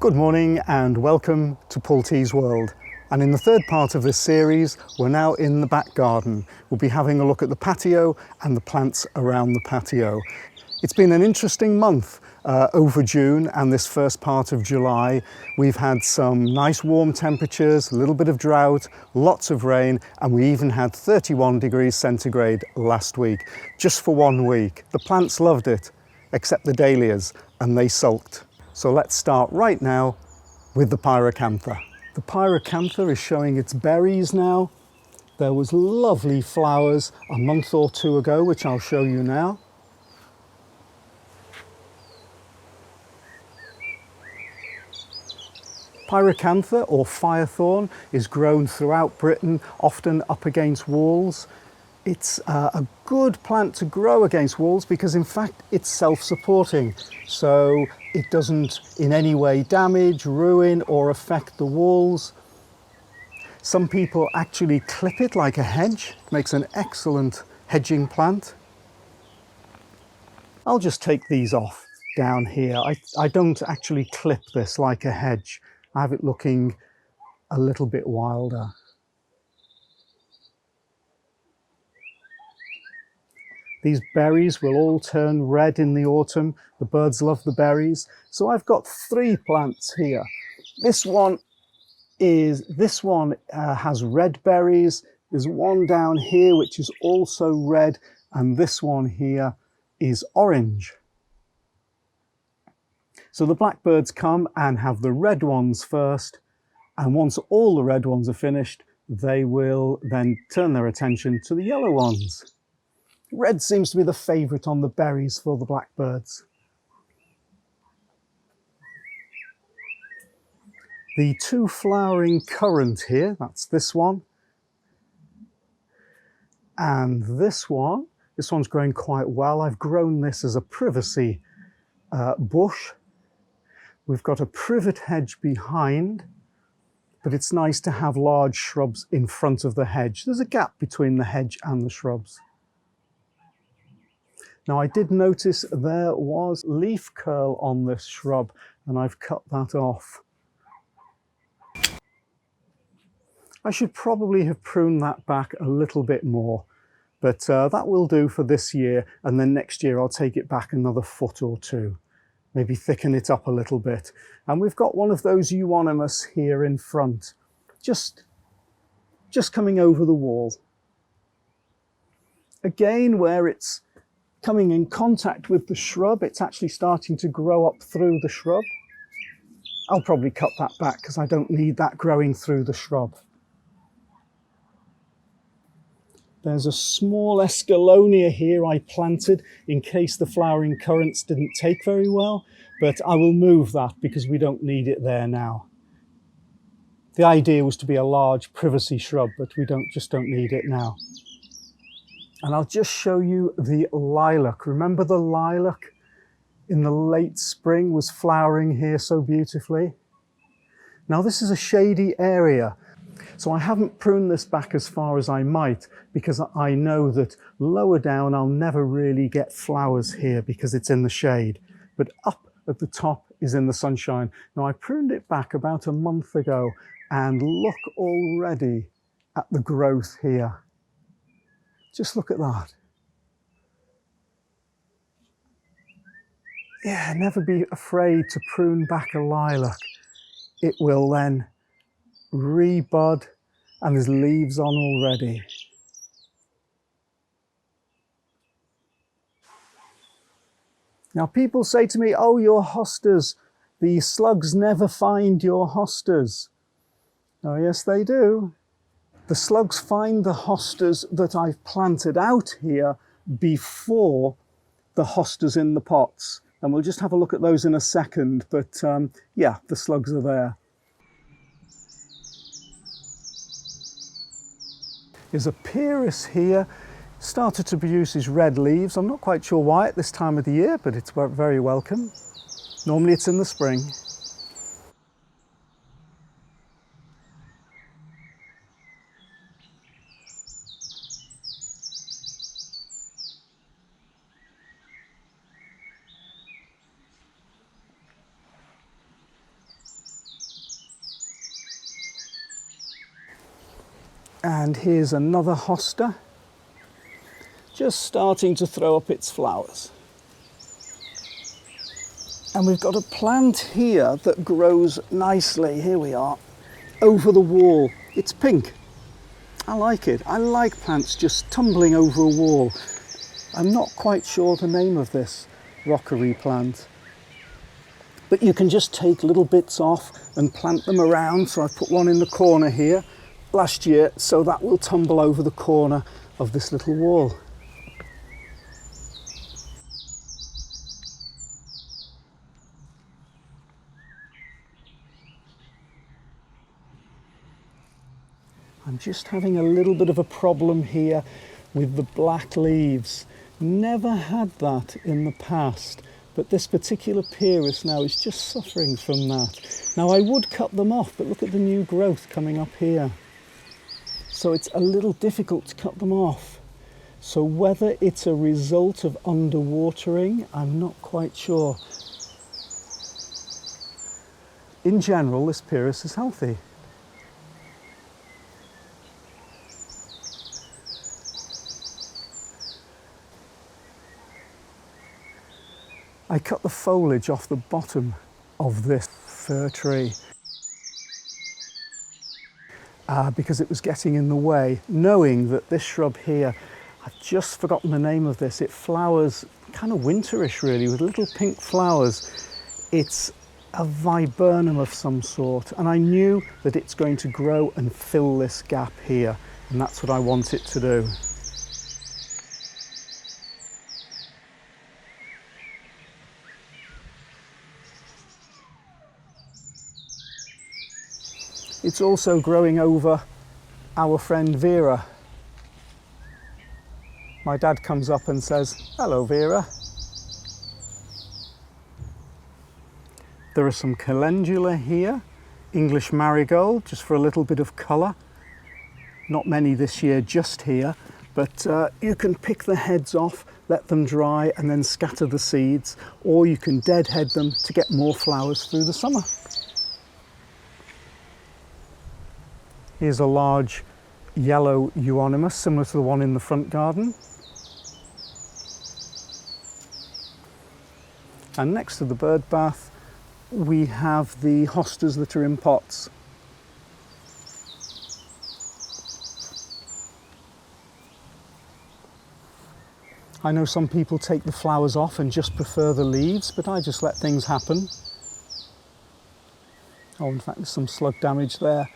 Good morning and welcome to Paul T's World. And in the third part of this series, we're now in the back garden. We'll be having a look at the patio and the plants around the patio. It's been an interesting month over June and this first part of July. We've had some nice warm temperatures, a little bit of drought, lots of rain, and we even had 31 degrees centigrade last week, just for 1 week. The plants loved it, except the dahlias, and they sulked. So let's start right now with the Pyracantha. The Pyracantha is showing its berries now. There was lovely flowers a month or two ago, which I'll show you now. Pyracantha, or firethorn, is grown throughout Britain, often up against walls. It's a good plant to grow against walls because in fact it's self-supporting, so it doesn't in any way damage, ruin or affect the walls. Some people actually clip it like a hedge. It makes an excellent hedging plant. I'll just take these off down here. I don't actually clip this like a hedge. I have it looking a little bit wilder. These berries will all turn red in the autumn. The birds love the berries. So I've got 3 plants here. This one has red berries. There's one down here which is also red, and this one here is orange. So the blackbirds come and have the red ones first, and once all the red ones are finished, they will then turn their attention to the yellow ones. Red seems to be the favourite on the berries for the blackbirds. The 2 flowering currant here, that's this one. And this one's growing quite well. I've grown this as a privacy bush. We've got a privet hedge behind, but it's nice to have large shrubs in front of the hedge. There's a gap between the hedge and the shrubs. Now I did notice there was leaf curl on this shrub and I've cut that off. I should probably have pruned that back a little bit more, but that will do for this year, and then next year I'll take it back another foot or 2, maybe thicken it up a little bit. And we've got one of those Euonymus here in front, just coming over the wall. Again, where it's coming in contact with the shrub, it's actually starting to grow up through the shrub. I'll probably cut that back because I don't need that growing through the shrub. There's a small escallonia here I planted in case the flowering currants didn't take very well, but I will move that because we don't need it there now. The idea was to be a large privacy shrub, but we just don't need it now. And I'll just show you the lilac. Remember the lilac in the late spring was flowering here so beautifully? Now this is a shady area, so I haven't pruned this back as far as I might because I know that lower down I'll never really get flowers here because it's in the shade. But up at the top is in the sunshine. Now I pruned it back about a month ago and look already at the growth here. Just look at that. Yeah, never be afraid to prune back a lilac. It will then rebud and there's leaves on already. Now people say to me, oh, your hostas, the slugs never find your hostas. Oh yes, they do. The slugs find the hostas that I've planted out here before the hostas in the pots. And we'll just have a look at those in a second, but yeah, the slugs are there. There's a Pyrus here, started to produce his red leaves. I'm not quite sure why at this time of the year, but it's very welcome. Normally it's in the spring. And here's another hosta, just starting to throw up its flowers. And we've got a plant here that grows nicely, here we are, over the wall. It's pink. I like it. I like plants just tumbling over a wall. I'm not quite sure the name of this rockery plant. But you can just take little bits off and plant them around. So I've put one in the corner here last year, so that will tumble over the corner of this little wall. I'm just having a little bit of a problem here with the black leaves. Never had that in the past, but this particular Pyrus now is just suffering from that. Now I would cut them off, but look at the new growth coming up here. So it's a little difficult to cut them off. So whether it's a result of underwatering, I'm not quite sure. In general, this Pyrus is healthy. I cut the foliage off the bottom of this fir tree because it was getting in the way, knowing that this shrub here, I've just forgotten the name of this, it flowers kind of winterish really with little pink flowers. It's a viburnum of some sort, and I knew that it's going to grow and fill this gap here, and that's what I want it to do. It's also growing over our friend Vera. My dad comes up and says, "Hello, Vera." There are some Calendula here, English marigold, just for a little bit of colour. Not many this year just here, but you can pick the heads off, let them dry and then scatter the seeds, or you can deadhead them to get more flowers through the summer. Here's a large yellow Euonymus, similar to the one in the front garden. And next to the bird bath, we have the hostas that are in pots. I know some people take the flowers off and just prefer the leaves, but I just let things happen. Oh, in fact, there's some slug damage there.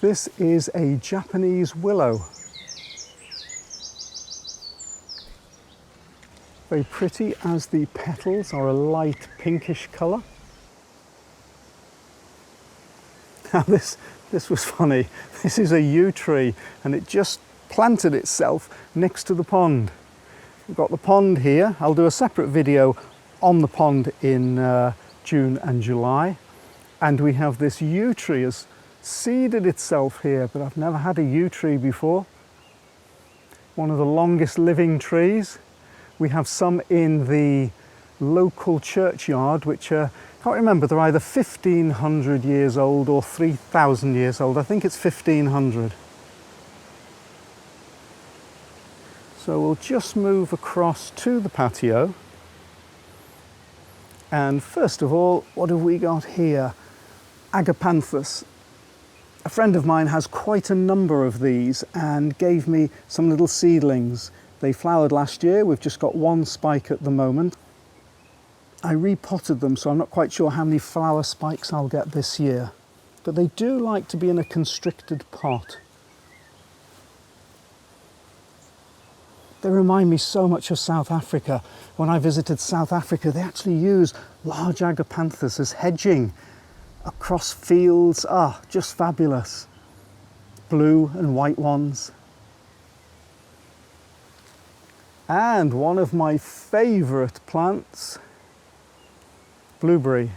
This is a Japanese willow. Very pretty, as the petals are a light pinkish colour. Now this was funny. This is a yew tree and it just planted itself next to the pond. We've got the pond here. I'll do a separate video on the pond in June and July. And we have this yew tree has seeded itself here, but I've never had a yew tree before. One of the longest living trees. We have some in the local churchyard, which I can't remember, they're either 1,500 years old or 3,000 years old. I think it's 1,500. So we'll just move across to the patio. And first of all, what have we got here? Agapanthus. A friend of mine has quite a number of these and gave me some little seedlings. They flowered last year. We've just got one spike at the moment. I repotted them, so I'm not quite sure how many flower spikes I'll get this year. But they do like to be in a constricted pot. They remind me so much of South Africa. When I visited South Africa, they actually use large agapanthus as hedging across fields. Just fabulous. Blue and white ones. And one of my favourite plants, blueberry.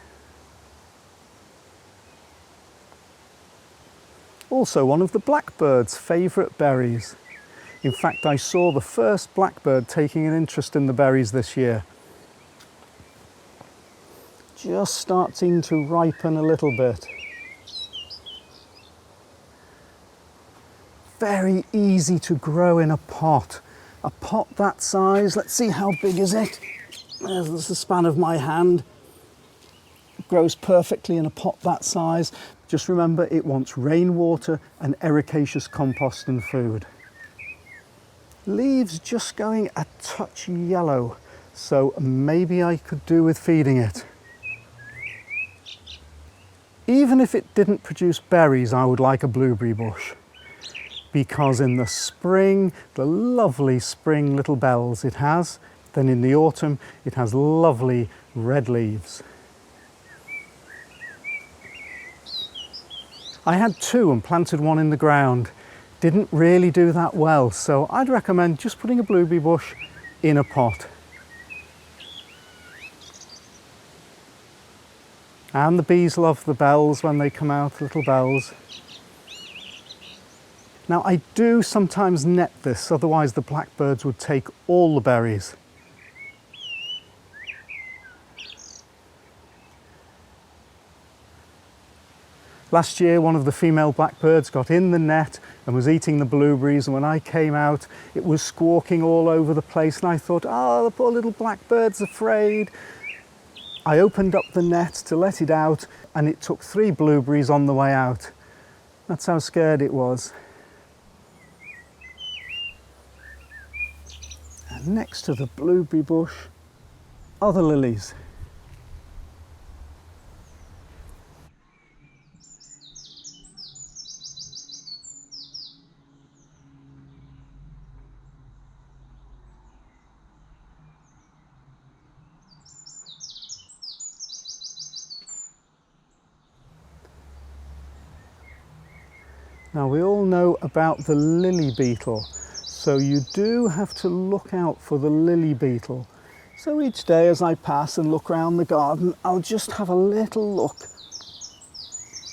Also one of the blackbird's favourite berries. In fact, I saw the first blackbird taking an interest in the berries this year. Just starting to ripen a little bit. Very easy to grow in a pot. A pot that size, let's see how big is it. There's the span of my hand. It grows perfectly in a pot that size. Just remember, it wants rainwater and ericaceous compost and food. Leaves just going a touch yellow, so maybe I could do with feeding it. Even if it didn't produce berries, I would like a blueberry bush, because in the spring, the lovely spring little bells it has, then in the autumn it has lovely red leaves. I had two and planted one in the ground. Didn't really do that well, so I'd recommend just putting a blueberry bush in a pot. And the bees love the bells when they come out, little bells. Now I do sometimes net this, otherwise the blackbirds would take all the berries. Last year, one of the female blackbirds got in the net and was eating the blueberries, and when I came out, it was squawking all over the place, and I thought, oh, the poor little blackbird's afraid. I opened up the net to let it out, and it took 3 blueberries on the way out. That's how scared it was. And next to the blueberry bush are the lilies. Now we all know about the lily beetle, so you do have to look out for the lily beetle. So each day as I pass and look around the garden, I'll just have a little look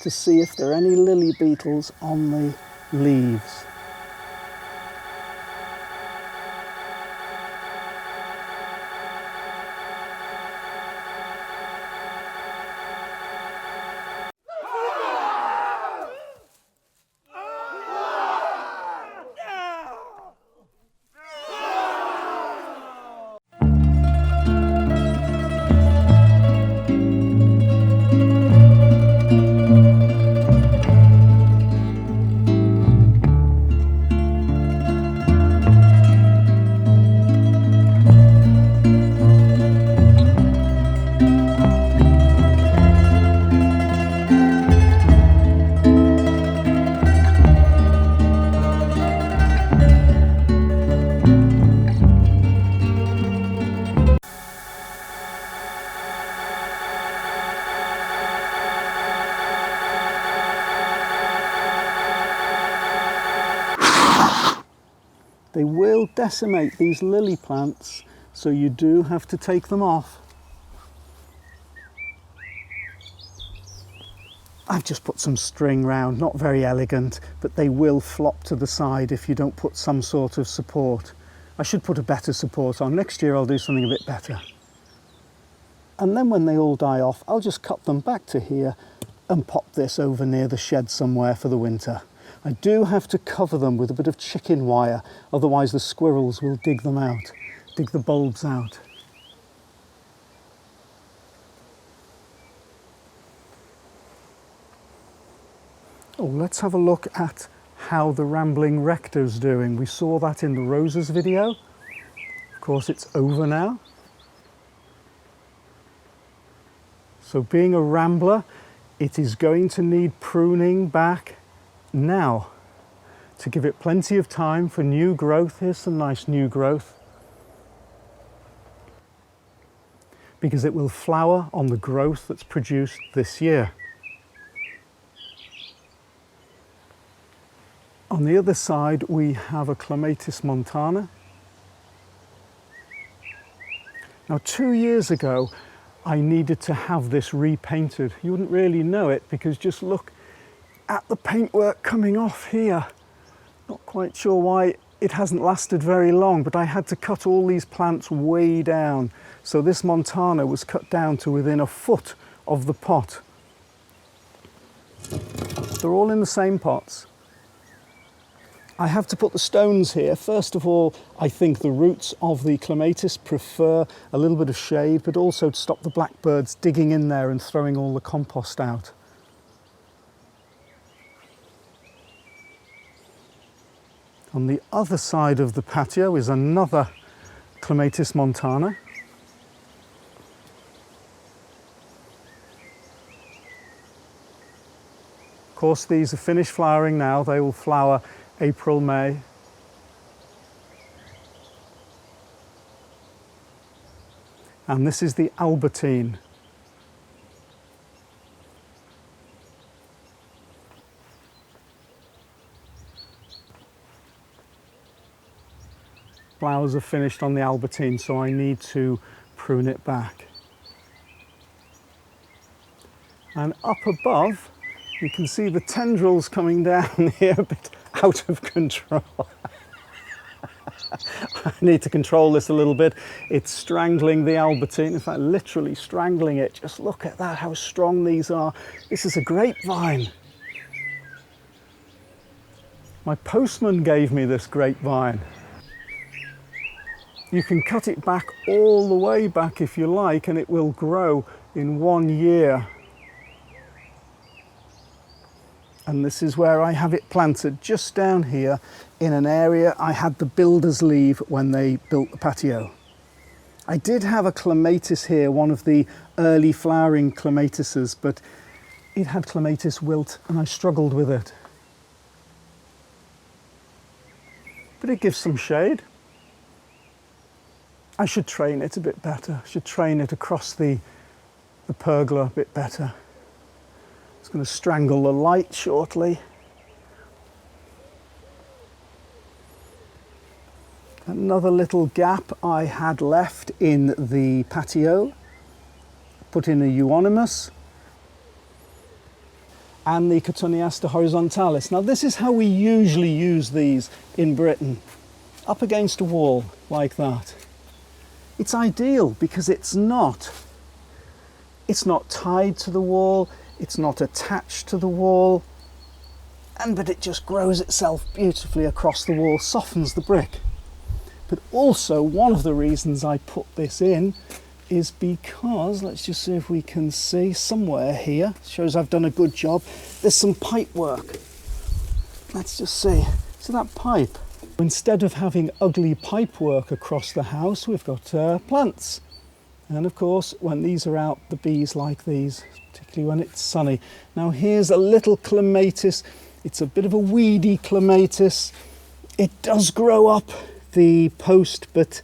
to see if there are any lily beetles on the leaves. They will decimate these lily plants, so you do have to take them off. I've just put some string round, not very elegant, but they will flop to the side if you don't put some sort of support. I should put a better support on. Next year I'll do something a bit better. And then when they all die off, I'll just cut them back to here and pop this over near the shed somewhere for the winter. I do have to cover them with a bit of chicken wire, otherwise the squirrels will dig them out, dig the bulbs out. Oh, let's have a look at how the rambling rector's doing. We saw that in the roses video. Of course, it's over now. So being a rambler, it is going to need pruning back now to give it plenty of time for new growth. Here's some nice new growth, because it will flower on the growth that's produced this year. On the other side we have a Clematis montana. Now 2 years ago I needed to have this repainted. You wouldn't really know it because just look at the paintwork coming off here. Not quite sure why it hasn't lasted very long, but I had to cut all these plants way down. So this Montana was cut down to within a foot of the pot. They're all in the same pots. I have to put the stones here. First of all, I think the roots of the clematis prefer a little bit of shade, but also to stop the blackbirds digging in there and throwing all the compost out. On the other side of the patio is another Clematis montana. Of course, these are finished flowering now. They will flower April, May. And this is the Albertine. Flowers are finished on the Albertine, so I need to prune it back. And up above, you can see the tendrils coming down here, a bit out of control. I need to control this a little bit. It's strangling the Albertine, in fact, literally strangling it. Just look at that, how strong these are. This is a grapevine. My postman gave me this grapevine. You can cut it back all the way back if you like, and it will grow in 1 year. And this is where I have it planted, just down here in an area I had the builders leave when they built the patio. I did have a clematis here, one of the early flowering clematises, but it had clematis wilt and I struggled with it. But it gives some shade. I should train it a bit better. I should train it across the pergola a bit better. It's going to strangle the light shortly. Another little gap I had left in the patio. Put in a Euonymus and the Cotoneaster horizontalis. Now this is how we usually use these in Britain. Up against a wall like that. It's ideal because it's not tied to the wall, it's not attached to the wall, but it just grows itself beautifully across the wall, softens the brick. But also one of the reasons I put this in is because, let's just see if we can see somewhere here, shows I've done a good job, there's some pipe work. Let's just see that pipe? Instead of having ugly pipe work across the house, we've got plants. And of course, when these are out, the bees like these, particularly when it's sunny. Now here's a little clematis. It's a bit of a weedy clematis. It does grow up the post, but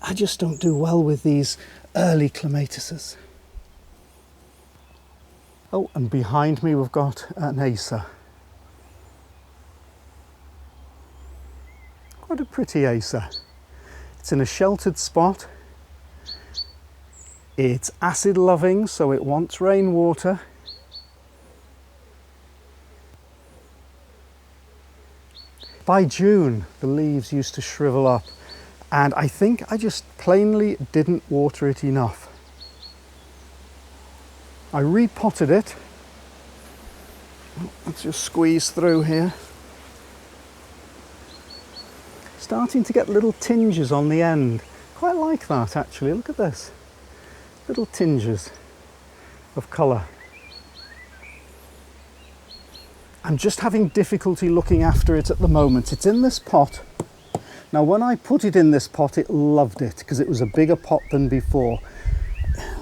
I just don't do well with these early clematises. Oh, and behind me we've got an Acer. Quite a pretty Acer. It's in a sheltered spot. It's acid loving, so it wants rainwater. By June, the leaves used to shrivel up, and I think I just plainly didn't water it enough. I repotted it. Let's just squeeze through here. Starting to get little tinges on the end. Quite like that actually, look at this. Little tinges of colour. I'm just having difficulty looking after it at the moment. It's in this pot. Now when I put it in this pot, it loved it because it was a bigger pot than before.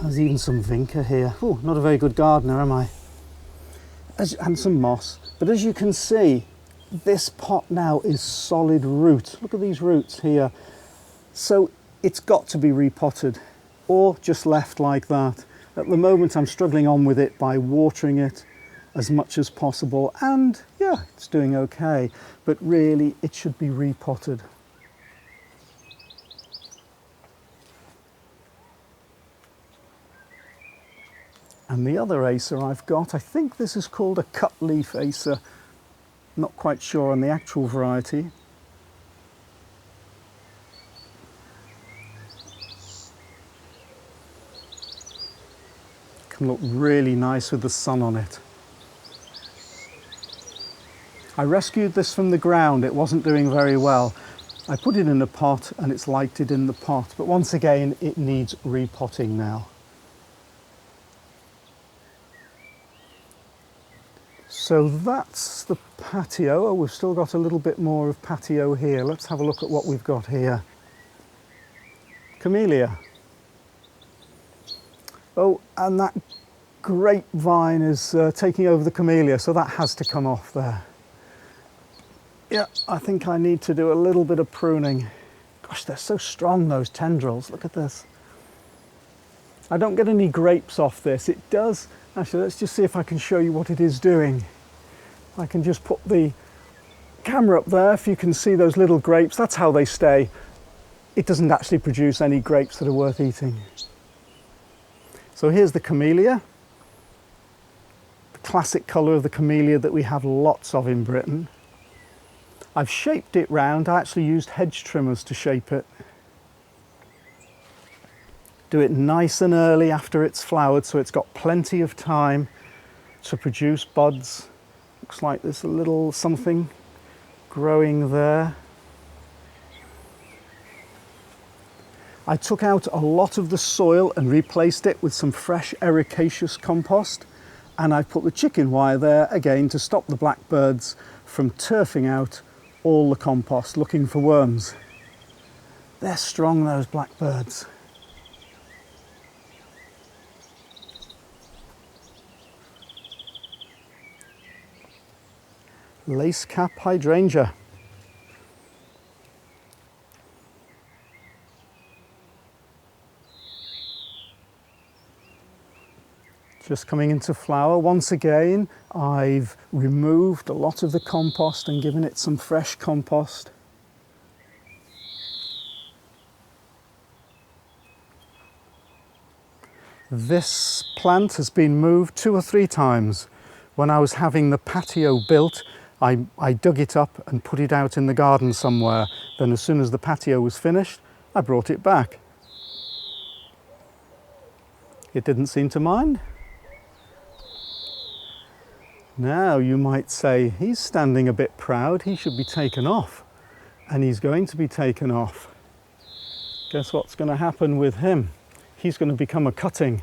There's even some vinca here. Oh, not a very good gardener, am I? And some moss. But as you can see, this pot now is solid root. Look at these roots here. So it's got to be repotted or just left like that. At the moment I'm struggling on with it by watering it as much as possible, and yeah, it's doing okay, but really it should be repotted. And the other Acer I've got, I think this is called a cut leaf Acer. Not quite sure on the actual variety. Can look really nice with the sun on it. I rescued this from the ground. It wasn't doing very well. I put it in a pot and it's liked it in the pot, but once again it needs repotting now. So that's the patio. Oh, we've still got a little bit more of patio here. Let's have a look at what we've got here. Camellia. Oh, and that grapevine is taking over the camellia, so that has to come off there. Yeah, I think I need to do a little bit of pruning. Gosh, they're so strong, those tendrils. Look at this. I don't get any grapes off this. It does. Actually, let's just see if I can show you what it is doing. I can just put the camera up there. If you can see those little grapes, that's how they stay. It doesn't actually produce any grapes that are worth eating. So here's the camellia. The classic colour of the camellia that we have lots of in Britain. I've shaped it round. I actually used hedge trimmers to shape it. Do it nice and early after it's flowered, so it's got plenty of time to produce buds. Looks like there's a little something growing there. I took out a lot of the soil and replaced it with some fresh ericaceous compost, and I put the chicken wire there again to stop the blackbirds from turfing out all the compost looking for worms. They're strong, those blackbirds. Lacecap Hydrangea. Just coming into flower. Once again, I've removed a lot of the compost and given it some fresh compost. This plant has been moved 2 or 3 times. When I was having the patio built, I dug it up and put it out in the garden somewhere. Then as soon as the patio was finished, I brought it back. It didn't seem to mind. Now you might say, he's standing a bit proud, he should be taken off. And he's going to be taken off. Guess what's going to happen with him? He's going to become a cutting.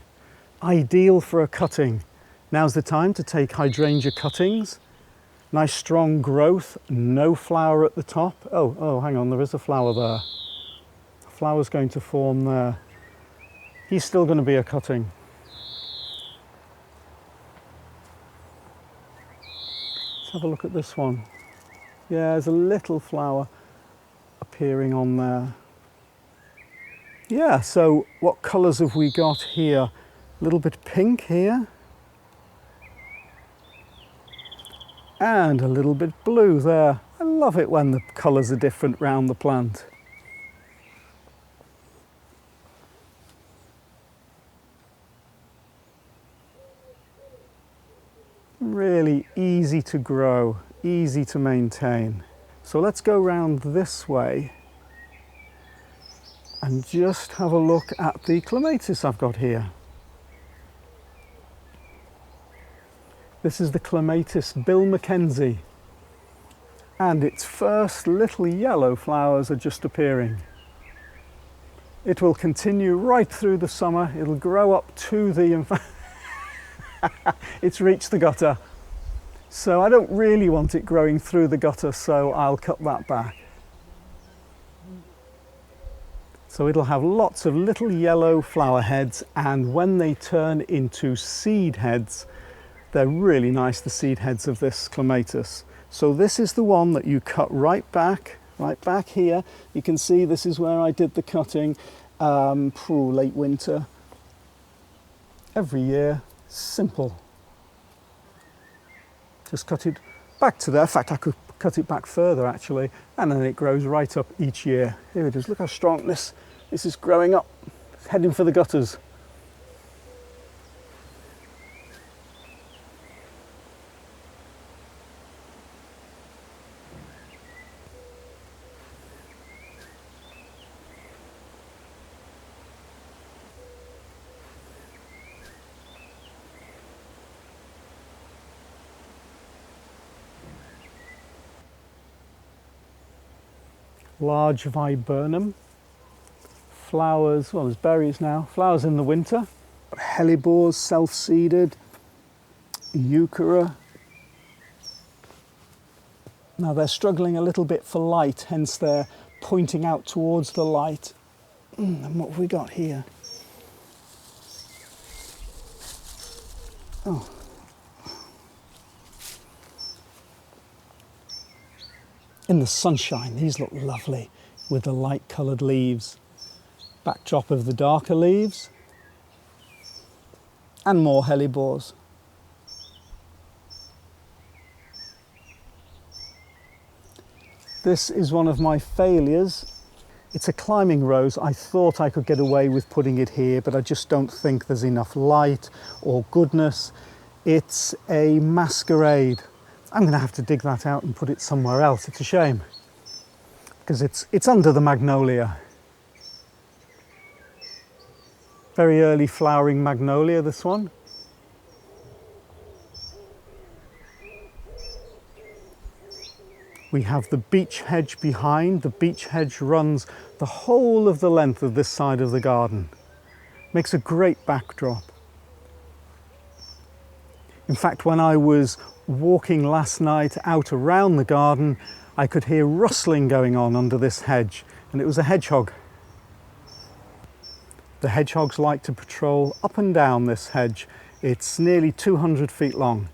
Ideal for a cutting. Now's the time to take hydrangea cuttings. Nice strong growth, no flower at the top. Oh, hang on, there is a flower there. A flower's going to form there. He's still going to be a cutting. Let's have a look at this one. Yeah, there's a little flower appearing on there. Yeah, so what colours have we got here? A little bit pink here. And a little bit blue there. I love it when the colours are different round the plant. Really easy to grow, easy to maintain. So let's go round this way and just have a look at the clematis I've got here. This is the clematis Bill Mackenzie, and its first little yellow flowers are just appearing. It will continue right through the summer. It'll grow up to the... It's reached the gutter. So I don't really want it growing through the gutter, so I'll cut that back. So it'll have lots of little yellow flower heads, and when they turn into seed heads, they're really nice, the seed heads of this clematis. So this is the one that you cut right back here. You can see this is where I did the cutting late winter. Every year, simple. Just cut it back to there. In fact, I could cut it back further actually, and then it grows right up each year. Here it is, look how strong this is growing up, it's heading for the gutters. large Viburnum. Flowers, well, there's berries now. Flowers in the winter. Hellebores, self-seeded. Euchera. Now they're struggling a little bit for light, hence they're pointing out towards the light. And what have we got here? Oh. In the sunshine, these look lovely with the light coloured leaves. Backdrop of the darker leaves. And more hellebores. This is one of my failures. It's a climbing rose. I thought I could get away with putting it here, but I just don't think there's enough light or goodness. It's a masquerade. I'm going to have to dig that out and put it somewhere else. It's a shame, because it's under the magnolia. Very early flowering magnolia, this one. We have the beech hedge behind. The beech hedge runs the whole of the length of this side of the garden. Makes a great backdrop. In fact, when I was walking last night out around the garden, I could hear rustling going on under this hedge, and it was a hedgehog. The hedgehogs like to patrol up and down this hedge. It's nearly 200 feet long.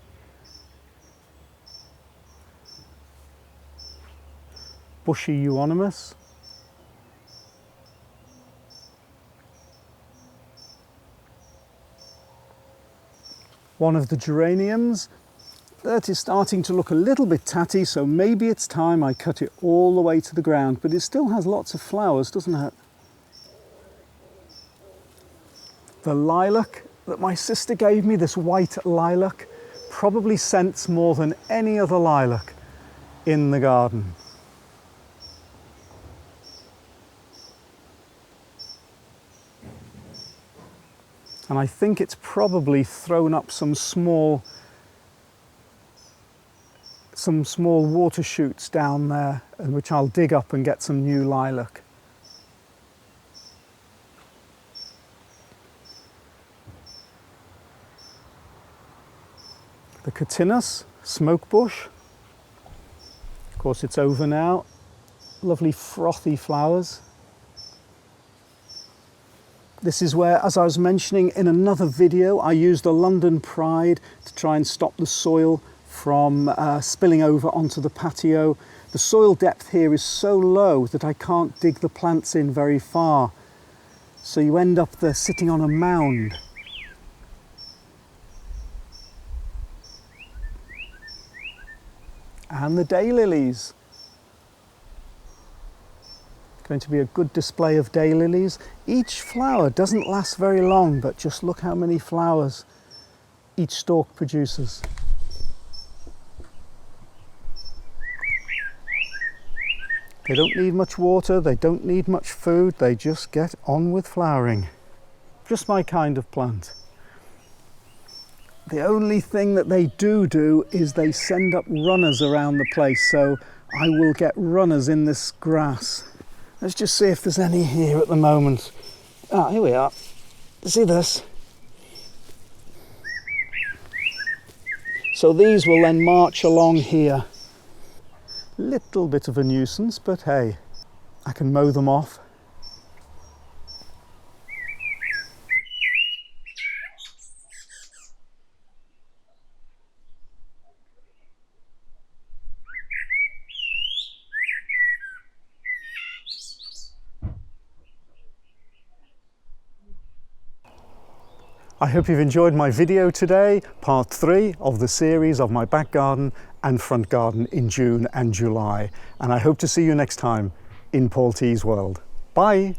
Bushy Euonymus. One of the geraniums that is starting to look a little bit tatty, so maybe it's time I cut it all the way to the ground, but it still has lots of flowers, doesn't it? The lilac that my sister gave me, this white lilac, probably scents more than any other lilac in the garden. And I think it's probably thrown up some small water shoots down there, which I'll dig up and get some new lilac. The Cotinus, smoke bush. Of course, it's over now. Lovely frothy flowers. This is where, as I was mentioning in another video, I used a London Pride to try and stop the soil from spilling over onto the patio. The soil depth here is so low that I can't dig the plants in very far. So you end up there sitting on a mound. And the daylilies. Going to be a good display of daylilies. Each flower doesn't last very long, but just look how many flowers each stalk produces. They don't need much water, they don't need much food, they just get on with flowering. Just my kind of plant. The only thing that they do is they send up runners around the place, so I will get runners in this grass. Let's just see if there's any here at the moment. Ah, here we are. See this? So these will then march along here. Little bit of a nuisance, but hey, I can mow them off. I hope you've enjoyed my video today, part 3 of the series of my back garden and front garden in June and July. And I hope to see you next time in Paul T's World. Bye!